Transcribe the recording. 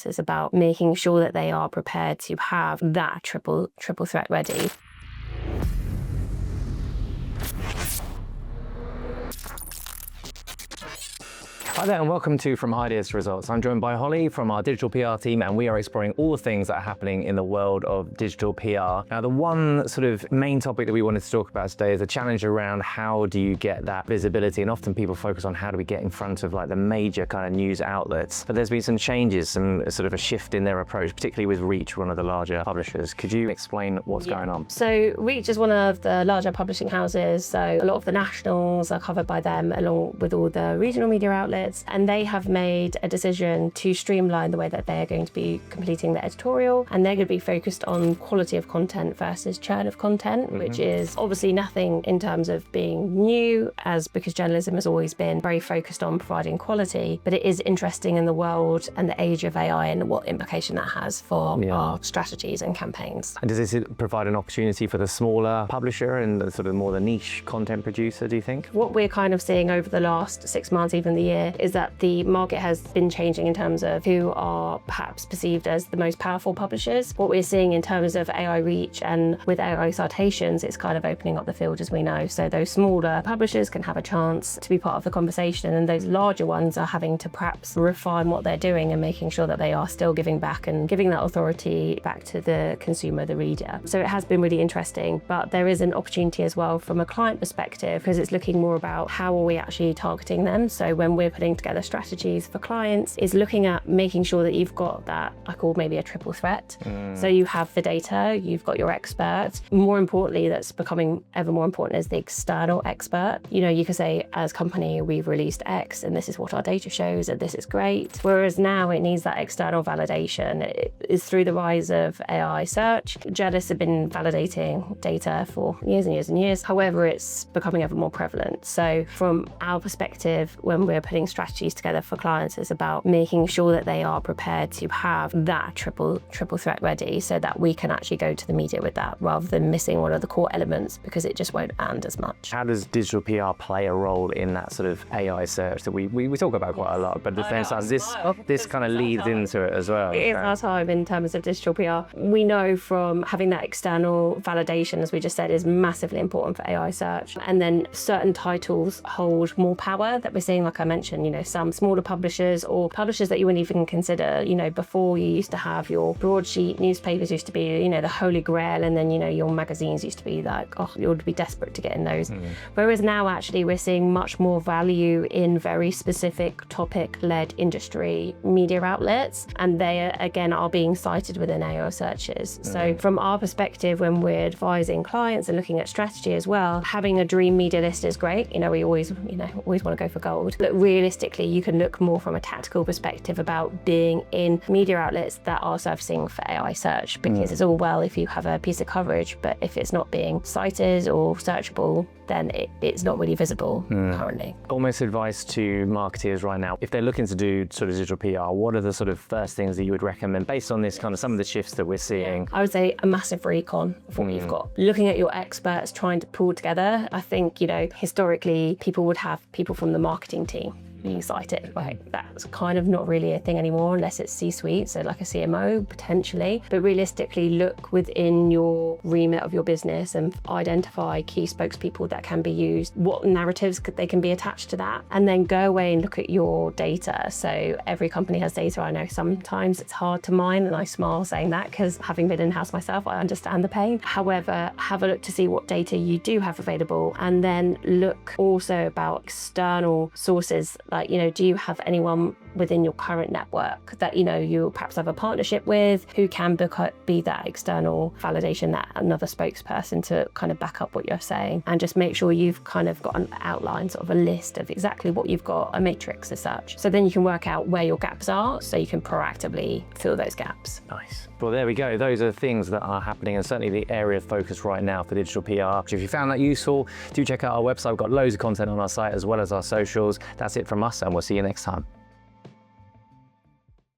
It's about making sure that they are prepared to have that triple threat ready. Hi there and welcome to From Ideas to Results. I'm joined by Holly from our digital PR team, and we are exploring all the things that are happening in the world of digital PR. Now, the one sort of main topic that we wanted to talk about today is a challenge around how do you get that visibility, and often people focus on how do we get in front of like the major kind of news outlets. But there's been some changes, some sort of a shift in their approach, particularly with Reach, one of the larger publishers. Could you explain what's going on? So Reach is one of the larger publishing houses, so a lot of the nationals are covered by them along with all the regional media outlets. And they have made a decision to streamline the way that they're going to be completing the editorial, and they're going to be focused on quality of content versus churn of content, which is obviously nothing in terms of being new, because journalism has always been very focused on providing quality, but it is interesting in the world and the age of AI and what implication that has for our strategies and campaigns. And does this provide an opportunity for the smaller publisher and the sort of more the niche content producer, do you think? What we're kind of seeing over the last 6 months, even the year, is that the market has been changing in terms of who are perhaps perceived as the most powerful publishers. What we're seeing in terms of AI reach and with AI citations, it's kind of opening up the field, as we know. So those smaller publishers can have a chance to be part of the conversation, and those larger ones are having to perhaps refine what they're doing and making sure that they are still giving back and giving that authority back to the consumer, the reader. So it has been really interesting, but there is an opportunity as well from a client perspective, because it's looking more about how are we actually targeting them. So when we're putting together strategies for clients, is looking at making sure that you've got that, I call maybe a triple threat. So you have the data, you've got your expert. More importantly, that's becoming ever more important, is the external expert. You know, you could say as company, we've released X and this is what our data shows and this is great. Whereas now it needs that external validation. It is through the rise of AI search. Journalists have been validating data for years and years and years. However, it's becoming ever more prevalent. So from our perspective, when we're putting strategies together for clients, it's about making sure that they are prepared to have that triple threat ready, so that we can actually go to the media with that rather than missing one of the core elements, because it just won't land as much. How does digital PR play a role in that sort of AI search that we talk about quite a lot, but at the same time this kind of leads into it as well? It is our time in terms of digital PR. We know from having that external validation, as we just said, is massively important for AI search. And then certain titles hold more power that we're seeing, like I mentioned, you know, some smaller publishers or publishers that you wouldn't even consider. You know, before you used to have your broadsheet newspapers used to be, you know, the holy grail, and then, you know, your magazines used to be like, oh, you would be desperate to get in those. Whereas now actually we're seeing much more value in very specific topic-led industry media outlets, and they again are being cited within AI searches. So from our perspective, when we're advising clients and looking at strategy as well, having a dream media list is great. You know, we always want to go for gold, but realistically you can look more from a tactical perspective about being in media outlets that are surfacing for AI search, because it's all well if you have a piece of coverage, but if it's not being cited or searchable, then it's not really visible currently. Almost advice to marketeers right now, if they're looking to do sort of digital PR, what are the sort of first things that you would recommend based on this kind of some of the shifts that we're seeing? I would say a massive recon of what you've got. Looking at your experts, trying to pull together. I think, you know, historically people would have people from the marketing team being cited, right? That's kind of not really a thing anymore unless it's C-suite, so like a CMO potentially. But realistically, look within your remit of your business and identify key spokespeople that can be used, what narratives they can be attached to that, and then go away and look at your data. So every company has data. I know sometimes it's hard to mine, and I smile saying that because having been in-house myself, I understand the pain. However, have a look to see what data you do have available, and then look also about external sources. Like, you know, do you have anyone within your current network that, you know, you perhaps have a partnership with, who can be that external validation, that another spokesperson to kind of back up what you're saying, and just make sure you've kind of got an outline, sort of a list of exactly what you've got, a matrix as such. So then you can work out where your gaps are, so you can proactively fill those gaps. Nice. Well, there we go. Those are things that are happening, and certainly the area of focus right now for digital PR. If you found that useful, do check out our website. We've got loads of content on our site as well as our socials. That's it from us, and we'll see you next time.